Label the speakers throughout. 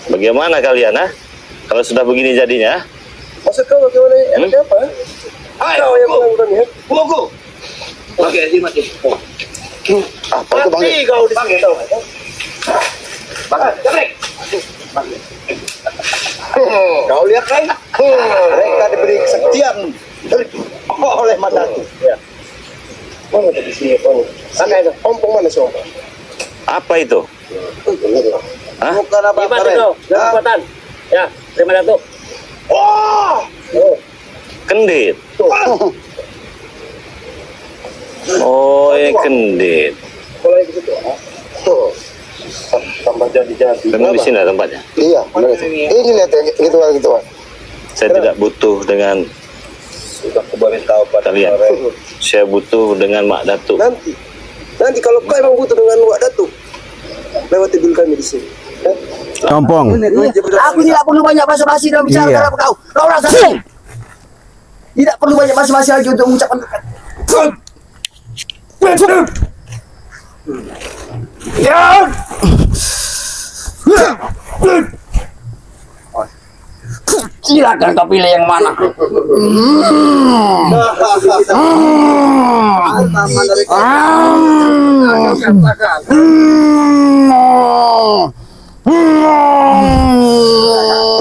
Speaker 1: Bagaimana kalian, kalau sudah begini jadinya?
Speaker 2: Maksud kau bagaimana? Enaknya apa? Kau yang melakukan ya?
Speaker 3: Buku. Oke, mati.
Speaker 2: Apa itu bang?
Speaker 3: Mati kau di sini. Bakar, cekrek.
Speaker 2: Kau lihat kan? Mereka diberi kesaktian oleh Madatu. Ya. Mana tadi sini kau? Mana itu? Ompong mana sih ompong?
Speaker 1: Apa itu?
Speaker 2: Bukan apa
Speaker 3: Hebat itu, kekuatan. Ya, terima Datuk.
Speaker 2: Wah!
Speaker 1: Kendit. Oh, ini kendit.
Speaker 2: Kalau yang begitu, tambah jadi-jadi.
Speaker 1: Memang di sini tempatnya.
Speaker 2: Iya, benar itu. Ini lihat ya, gitu.
Speaker 1: Saya tidak butuh dengan
Speaker 2: Sudah kuberitahu pada
Speaker 1: kalian. Saya butuh dengan Mak Datuk.
Speaker 2: Nanti kalau kau emang butuh dengan Wak Datuk, lewati dulu kami di sini.
Speaker 4: Kampung.
Speaker 5: Aku tidak perlu banyak basa-basi dalam bicara
Speaker 4: Iya.
Speaker 5: dengan kau. Kau rasa tidak perlu banyak basa-basi lagi untuk mengucapkan silakan kau pilih yang mana.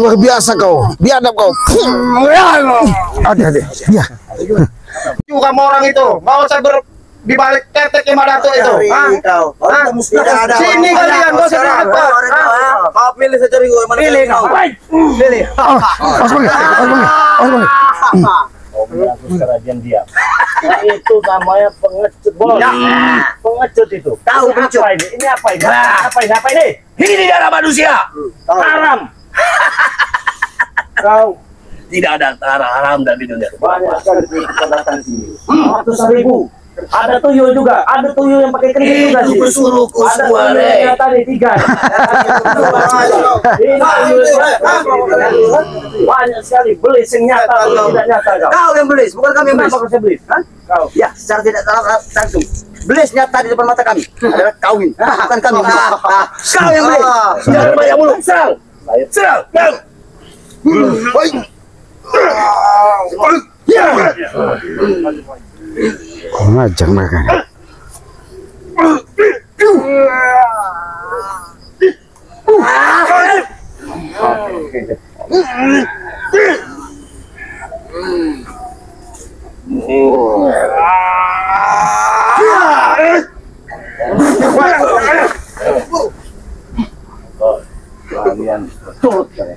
Speaker 4: Luar biasa kau. Biadab kau. Ada. Ya.
Speaker 3: Juga orang itu. Mau saya di balik tetek yang Madatu itu. Sini kalian, kau sedang dekat.
Speaker 2: Kau pilih saja gue mana?
Speaker 3: Pilih kau.
Speaker 2: Pilih.
Speaker 1: Kerajaan dia. Itu namanya pengecut bos. Pengecut itu.
Speaker 5: Tahu pengecut.
Speaker 1: Apa ini? Ini apa ini? Apa ini?
Speaker 3: Ini darah manusia.
Speaker 1: Haram.
Speaker 3: Kau tidak ada darah haram dan di dunia.
Speaker 1: Banyak sekali kita datang sini. 100.000. Ada tuyul juga. Ada tuyul yang pakai kendit juga sih.
Speaker 3: Bersuruhku
Speaker 1: Ada
Speaker 3: semua
Speaker 1: tuyul yang tadi 3. Ini tuyul banyak sekali. Beli nyata atau tidak nyata kau.
Speaker 5: Kau yang beli, bukan kami yang beli.
Speaker 1: Kenapa kau saya beli? Kau.
Speaker 5: Ya, secara tidak langsung. Belis nyata di depan mata kami adalah kawin, bukan kami. Kau yang beli.
Speaker 3: Jangan banyak mulut. Serang. Serang.
Speaker 4: Ngajak mereka.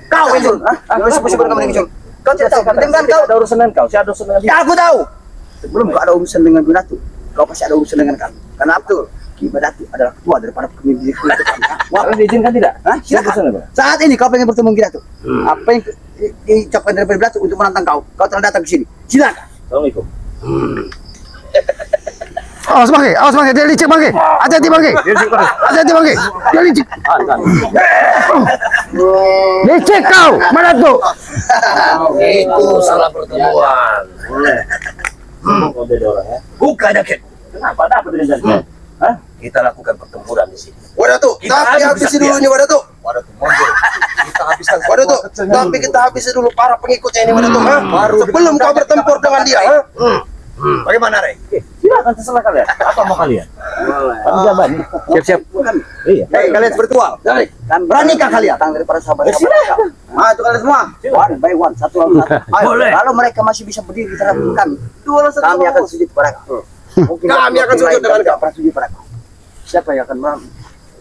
Speaker 5: Kau yang jul. Sebut kamu yang jul. Kau tidak tahu. Dengan kau.
Speaker 1: Ada urusan dengan kau. Saya ada urusan dengan dia.
Speaker 5: Ya, aku tahu. Sebelum kau ada urusan dengan Datuk, kau pasti ada urusan dengan kami. Karena betul, Ki Datuk adalah ketua daripada pemimpin kami.
Speaker 1: Wah, diizinkan tidak?
Speaker 5: Silakan. Saat ini kau pengen bertemu Ki Datuk. Apa yang diucapkan daripada Datuk untuk menantang kau? Kau telah datang ke sini. Silakan.
Speaker 1: Assalamualaikum.
Speaker 4: Awas bangke, dia licik bangke. Hati-hati bangke. Hati-hati bangke. Dia licik. Licik kau, mana tuh?
Speaker 3: Itu salah pertemuan.
Speaker 1: Kau jadi orang ya?
Speaker 3: Bukan Datuk.
Speaker 1: Kenapa? Ada apa dengan janji? Hah?
Speaker 3: Kita lakukan pertempuran di sini.
Speaker 2: Datuk, tapi habisi dulu nih Datuk.
Speaker 3: Datuk, monggo. Kita habiskan.
Speaker 2: Datuk, tapi kita habisi dulu para pengikutnya ini Datuk. Sebelum kau bertempur dengan dia.
Speaker 3: Bagaimana, Rey?
Speaker 1: Silakan terserah kalian. Apa mau kalian? Kami jaban.
Speaker 4: Siap-siap.
Speaker 1: Iya.
Speaker 5: Hei, kalian virtual. Beranikah kalian datang daripada sahabat-sahabat? Itu kalian semua. One by one, satu lawan satu. Ayo,
Speaker 3: Boleh.
Speaker 5: kalau mereka masih bisa berdiri di tengah kami, kami akan sujud kepada kau. Mungkin
Speaker 2: Kami akan sujud dengan kau.
Speaker 5: Akan sujud pada kau. Siapa yang akan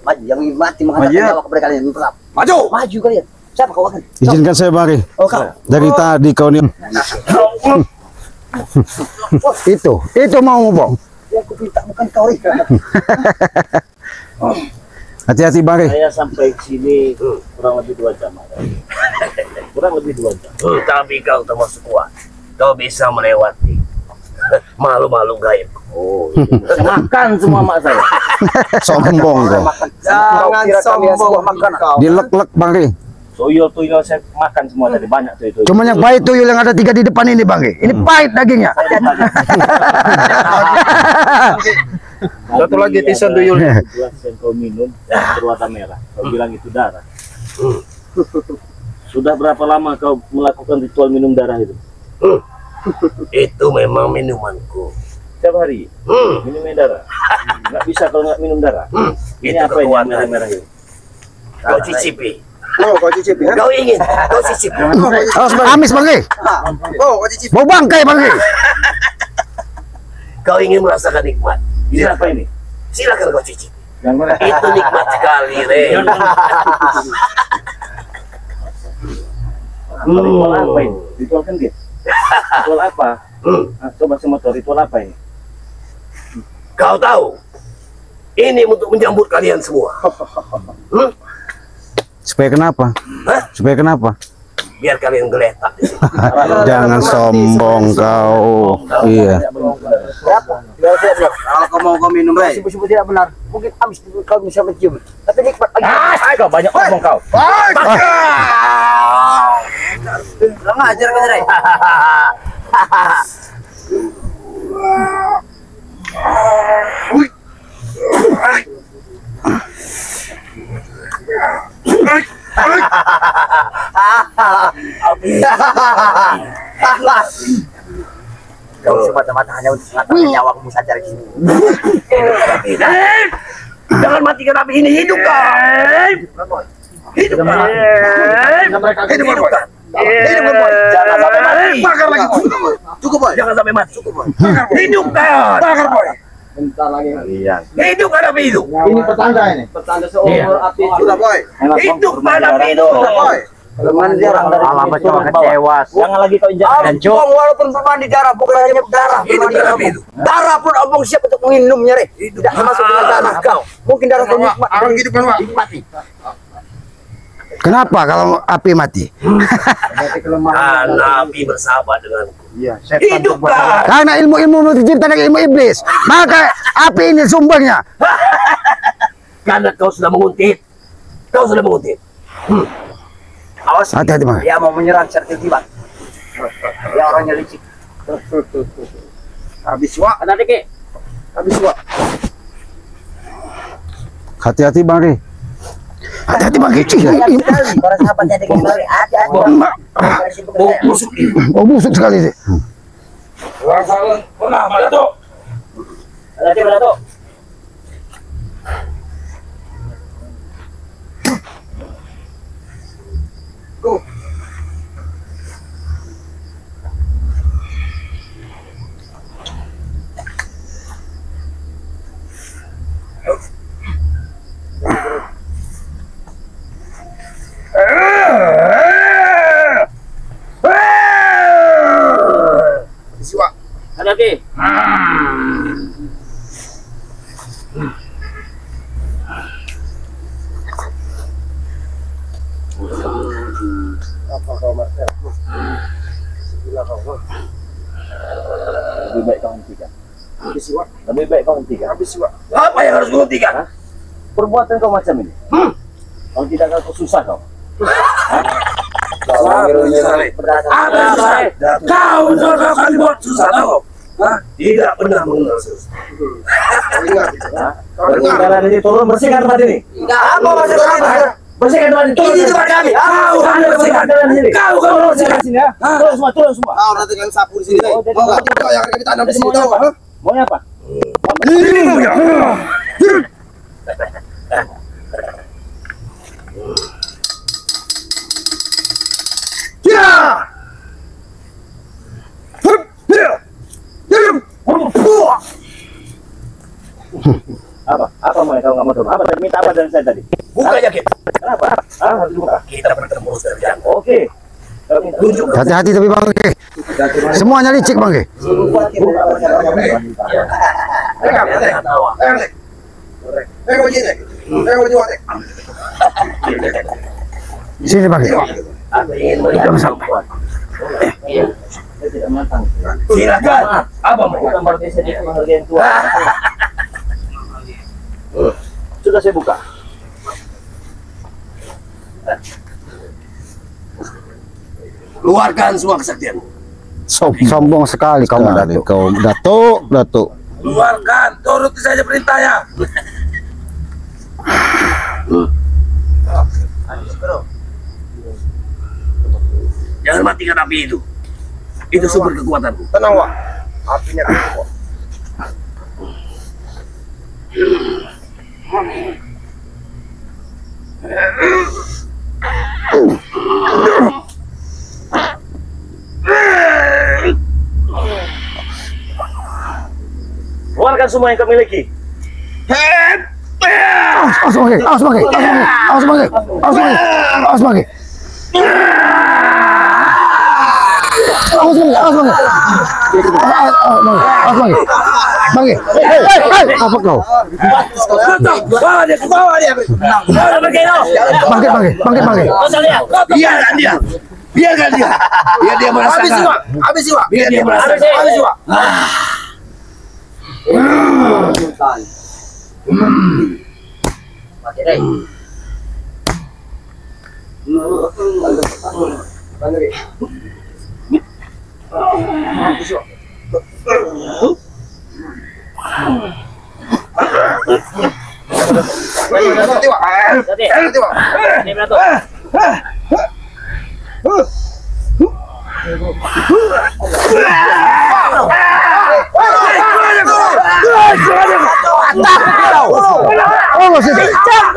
Speaker 5: maju? Yang ingin mati menghadap nyawa kepada kalian.
Speaker 2: Maju.
Speaker 5: Maju kalian. Siapa kau akan?
Speaker 4: Izinkan saya bangke.
Speaker 5: Oh, kau.
Speaker 4: Dari tadi kau nih. Itu mau bang.
Speaker 5: Yang aku minta bukan kau, Rik.
Speaker 4: Hati-hati bangke.
Speaker 1: Saya sampai sini kurang lebih 2 jam. Kurang lebih 2 jam.
Speaker 3: Tapi kau termasuk kuat. Kau bisa melewati malu-malu gaib.
Speaker 1: Oh, makan semua mak saya.
Speaker 4: Sombong kau.
Speaker 2: Jangan sombong kau.
Speaker 4: Dilek-lek bangke.
Speaker 1: Tuyul-tuyul saya makan semua tadi, banyak tuyul.
Speaker 4: Cuma yang pahit tuyul yang ada 3 di depan ini bangke. Ini pahit dagingnya.
Speaker 1: Satu lagi tisan tuyul. Kau minum berwarna merah. Kau bilang itu darah. Sudah berapa lama kau melakukan ritual minum darah itu?
Speaker 3: Itu memang minumanku.
Speaker 1: Setiap hari minum darah. Nggak bisa kalau nggak minum darah. Ini
Speaker 3: Itu
Speaker 1: apa ini
Speaker 3: kekuatan.
Speaker 1: merah-merah ini?
Speaker 3: Kau cicipi.
Speaker 2: Oh, kau cicipi ya?
Speaker 3: Kau ingin, kau cicipi.
Speaker 4: Awas bang, amis bang.
Speaker 2: Oh, kau cicipi.
Speaker 4: Bau bangkai bang.
Speaker 3: Kau ingin merasakan nikmat.
Speaker 1: Ini apa ini?
Speaker 3: Silakan kau cicipi.
Speaker 1: Yang mana?
Speaker 3: Itu nikmat sekali, Re.
Speaker 1: Ritual apa ini? Ritual kendir. Ritual apa? Nah, coba semua tahu ritual apa ini?
Speaker 3: Kau tahu? Ini untuk menyambut kalian semua.
Speaker 4: Supaya kenapa?
Speaker 3: Hah?
Speaker 4: Supaya kenapa?
Speaker 3: Biar kalian geletak di sini.
Speaker 4: Jangan sombong kau. Iya.
Speaker 5: Kalau kau mau kau minum, sebut-sebut tidak benar. Mungkin habis kau bisa mencium. Tapi nikmat lagi.
Speaker 1: Kau banyak ngomong kau.
Speaker 5: Kurang ajar kau, Ray. Kau semata-mata hanya untuk mengatakan nyawamu saja di sini.
Speaker 3: Jangan matikan api ini, hidupkan. Hidupkan. Hidupkan. Hidupkan. Jangan sampai mati.
Speaker 2: Bakar lagi. Cukup, boy.
Speaker 3: Jangan sampai mati. Hidupkan.
Speaker 2: Bakar, boy.
Speaker 1: Bentar lagi. Iya.
Speaker 3: Hidupkan api itu.
Speaker 2: Ini petanda ini.
Speaker 1: Pertanda seumur api.
Speaker 2: Sudah, boy.
Speaker 3: Hidupkan api itu.
Speaker 2: Sudah, boy.
Speaker 1: Alamat cuma kecewa. Jangan lagi kau injak.
Speaker 5: Abang walaupun bermandi darah, bukan hanya darah. Bermandi darah. Darah pun abang siap untuk minumnya, Re. Tidak termasuk dengan tanah kau. Mungkin darah kau nikmat.
Speaker 2: Orang gitu kan, Pak.
Speaker 5: Nikmati.
Speaker 4: Kenapa kalau api mati?
Speaker 3: Karena api bersahabat denganku.
Speaker 2: Iya,
Speaker 3: Hidupkan.
Speaker 4: Karena ilmu-ilmu tercipta dari ilmu iblis. Maka api ini sumbernya.
Speaker 3: Karena kau sudah menguntit. Kau sudah menguntit.
Speaker 5: Awas,
Speaker 4: Hati-hati bang.
Speaker 5: dia mau menyerang secara tiba-tiba. Dia orangnya licik.
Speaker 2: Habis, Wak.
Speaker 1: Ada dikit.
Speaker 2: Habis, Wak.
Speaker 4: Hati-hati bang. Ri. Hati-hati bang.
Speaker 5: Para sahabatnya ada kembali. Hati-hati.
Speaker 3: Busuk ini.
Speaker 4: Oh busuk sekali sih.
Speaker 3: Pernah, mana tuh?
Speaker 1: Ada di mana tuh?
Speaker 2: Habis, Wak.
Speaker 1: Ada di. Lebih baik kau hentikan.
Speaker 2: Habis, Wak.
Speaker 1: Lebih baik kau hentikan.
Speaker 2: Habis, Wak.
Speaker 3: Apa yang harus kuhentikan?
Speaker 1: Perbuatan kau macam ini. Kalau tidak kau susah kau.
Speaker 3: Apa susah? Kau akan buat susah tau? Tidak pernah mengenal susah.
Speaker 2: Ingat itu.
Speaker 1: Kalau darah ini turun bersihkan tempat ini.
Speaker 5: Enggak apa maksudnya.
Speaker 1: Bersihkan tempat ini.
Speaker 5: Ini tempat kami.
Speaker 1: Kau harus bersihkan darah sini.
Speaker 3: Kau
Speaker 1: bersihkan sini ya. Turun semua.
Speaker 2: Kau nanti kan sapu di sini.
Speaker 1: Oh, jadi
Speaker 2: Mau nggak kau yang akan ditanam di sini, tahu? Hah?
Speaker 1: Maunya apa? Apa mau kau nggak mau turun? Apa tadi minta apa dari saya tadi?
Speaker 3: Buka jaket.
Speaker 1: Kenapa? Harus dibuka.
Speaker 3: Kita bertemu sekarang.
Speaker 1: Oke. Kau minta.
Speaker 3: Tunjuk.
Speaker 4: Hati-hati tapi bang. Ri. Semuanya licik bang. Ri.
Speaker 2: Kau gini. Kau gini, Wak.
Speaker 4: Sini bang. Ri.
Speaker 3: Aku ingin melihat perempuan.
Speaker 1: Saya tidak matang.
Speaker 3: Silakan. Apa mau?
Speaker 1: Bukan berarti saya tidak menghargai yang tua. Sudah saya buka.
Speaker 3: Keluarkan semua kesaktianmu.
Speaker 4: Sombong sekali kau Datuk. Kau Datuk.
Speaker 3: Keluarkan. Turuti saja perintahnya. Jangan matikan api itu. Itu sumber kekuatanku.
Speaker 2: Tenang, Wak. Apinya kuat.
Speaker 1: Keluarkan semua yang kau miliki.
Speaker 4: Awas bangke, awas bangke, awas bangke, awas bangke, awas bangke. Awas bangke, awas bangke. Awas bangke. Bangke. Apa kau?
Speaker 3: Bawa dia ke bawah dia.
Speaker 4: Bangkit, bangkit, bangkit, bangkit.
Speaker 3: Biarkan dia. Biarkan dia. Biar dia merasakan.
Speaker 2: Habis, Wak.
Speaker 3: Biar dia merasakan.
Speaker 2: Habis, Wak. Nanti, Wak. Nanti, Wak.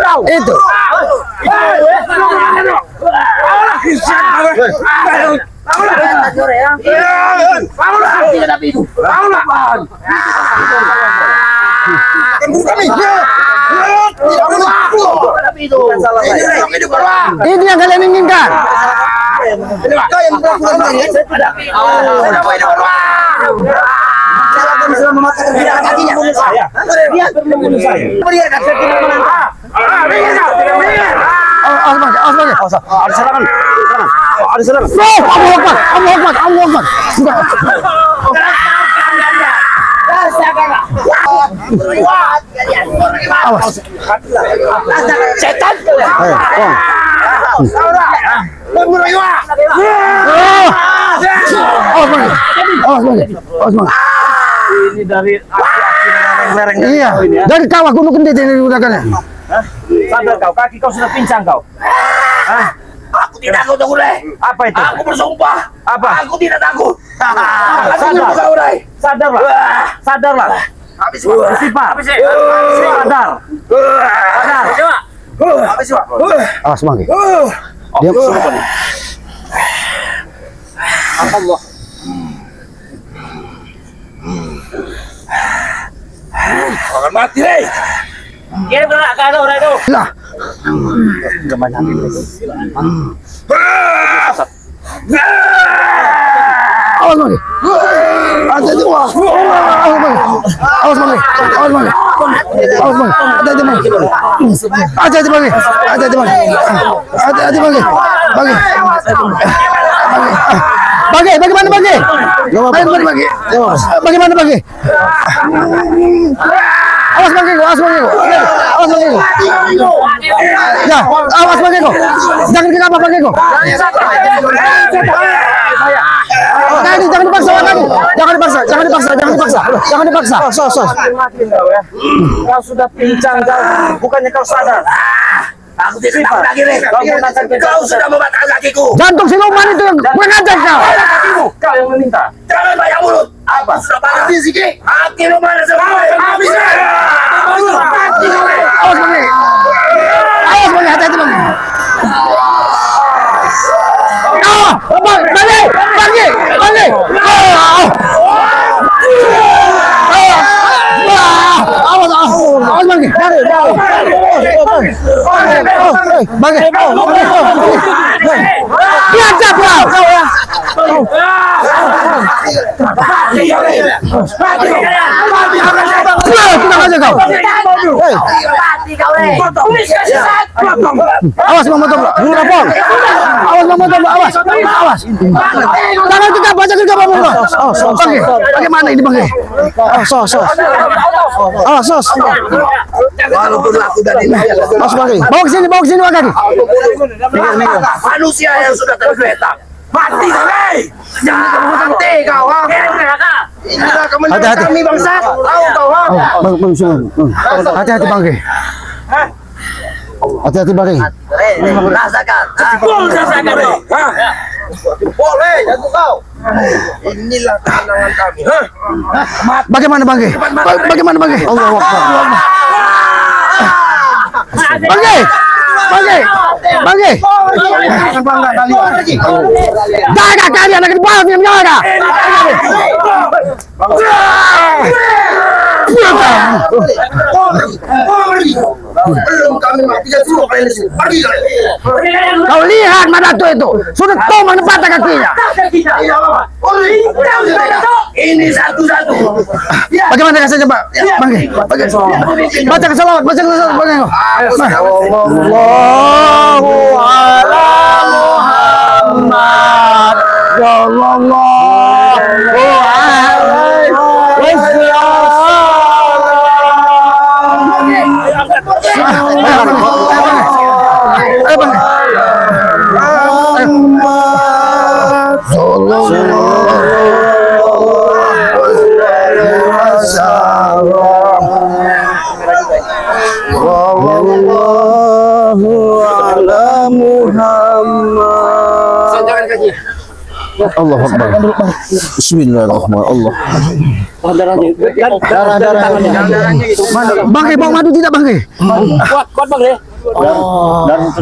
Speaker 4: Oh, itu. Itu yang kalian inginkan.
Speaker 2: Kau yang melakukan ini. Bisa mematahkan kakinya.
Speaker 1: Dia membunuh saya.
Speaker 2: Biarkan saya tidak menantang.
Speaker 4: Awas bangke, awas bangke.
Speaker 1: Ada serangan. Ada serangan.
Speaker 4: Allahu Akbar, Allahu Akbar, Allahu Akbar. Sudah. Awas.
Speaker 2: Setan.
Speaker 4: Awas bangke, awas bangke, awas bangke.
Speaker 1: Ini dari api lereng-lereng.
Speaker 4: Iya, dari kawah gunung kendit ini udahannya.
Speaker 1: Sadar kau, kaki kau sudah pincang kau. Hah?
Speaker 3: Aku tidak takut, Urai.
Speaker 1: Apa itu?
Speaker 3: Aku bersumpah.
Speaker 1: Apa?
Speaker 3: Aku tidak takut.
Speaker 1: Sadar. Sadarlah. Sadarlah.
Speaker 2: Habis, Wak.
Speaker 1: Bersifat. Sadar. Sadar.
Speaker 2: Habis, Wak.
Speaker 4: Awas bangke. Dia
Speaker 1: Allah.
Speaker 3: Akan mati, Rey.
Speaker 1: Dia benar kata orang itu.
Speaker 4: lah. Awas bangke. Hati-hati, wah. Awas bangke. Awas bangke. Awas bangke. Awas bangke. Hati-hati bangke. Hati-hati bangke. Hati-hati bangke. Hati-hati bangke. Bangke. Bangke, bagaimana bangke? Bagaimana bangke? Bagaimana bangke? Awas bangke kok, awas bangke kok. Awas bangke kok. Ya, awas bangke kok. Jangan kenapa bangke kok. Tadi jangan dipaksa lagi. Jangan dipaksa, jangan dipaksa, jangan dipaksa. Jangan dipaksa. Sos.
Speaker 1: Kau sudah pincang kau. Bukannya kau sadar.
Speaker 3: Aku tidak takut lagi, Rey. Kau sudah mematahkan kakiku.
Speaker 4: Jantung siluman itu yang mengajar kau.
Speaker 1: Kau yang meminta.
Speaker 3: Jangan banyak mulut. Apa sudah patah fisik? Hatimu mana semua? Habis, Rey.
Speaker 4: Awas bangke. Awas bangke, hati-hati bangke. Bangke. Awas bangke. Bangke. Biasa kau. Tenang aja kau. Awas memotong. Awas memotong. Awas. Jangan kita baca juga bang. Bangke. Bagaimana ini bangke? Sos.
Speaker 3: Walaupun aku dari
Speaker 4: Awas bangke. Bawa ke sini bangke.
Speaker 3: manusia yang sudah tergeletak. Mati, Rey. Jangan mati kau.
Speaker 4: Hati-hati.
Speaker 2: Kami bangsa. Tahu kau, ha?
Speaker 4: Hati-hati bangke. Hati-hati bangke.
Speaker 2: Rasakan.
Speaker 3: Rasakan.
Speaker 2: Boleh, jatuh kau.
Speaker 3: Inilah kemenangan kami.
Speaker 4: Bagaimana Bangke? Bagaimana Bangke? Allahu Akbar. Bangke! Bangke! Bangke! Jaga kalian anak bawah yang jaga.
Speaker 2: Belum kami mati ya suruh kalian sini. Pergi kalian.
Speaker 4: Kau lihat Madatu itu sudah tahu mana patah kakinya.
Speaker 3: Ini satu-satu.
Speaker 4: Bagaimana rasanya Pak? Bangke. Baca kesalawat, baca kesalawat Bangke. Allahu ala Muhammad. Sallallahu alaihi Allah Akbar. Bismillahirrahmanirrahim. Allah. Bangke bawa madu tidak Bangke?
Speaker 1: Kuat Bang deh.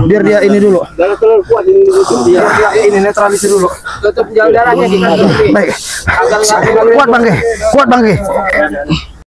Speaker 4: Biar dia ini dulu.
Speaker 1: Darah telur kuat ini netralisir dulu. Tutup jalan darahnya kita.
Speaker 4: Baik. Kuat Bangke. Kuat Bangke.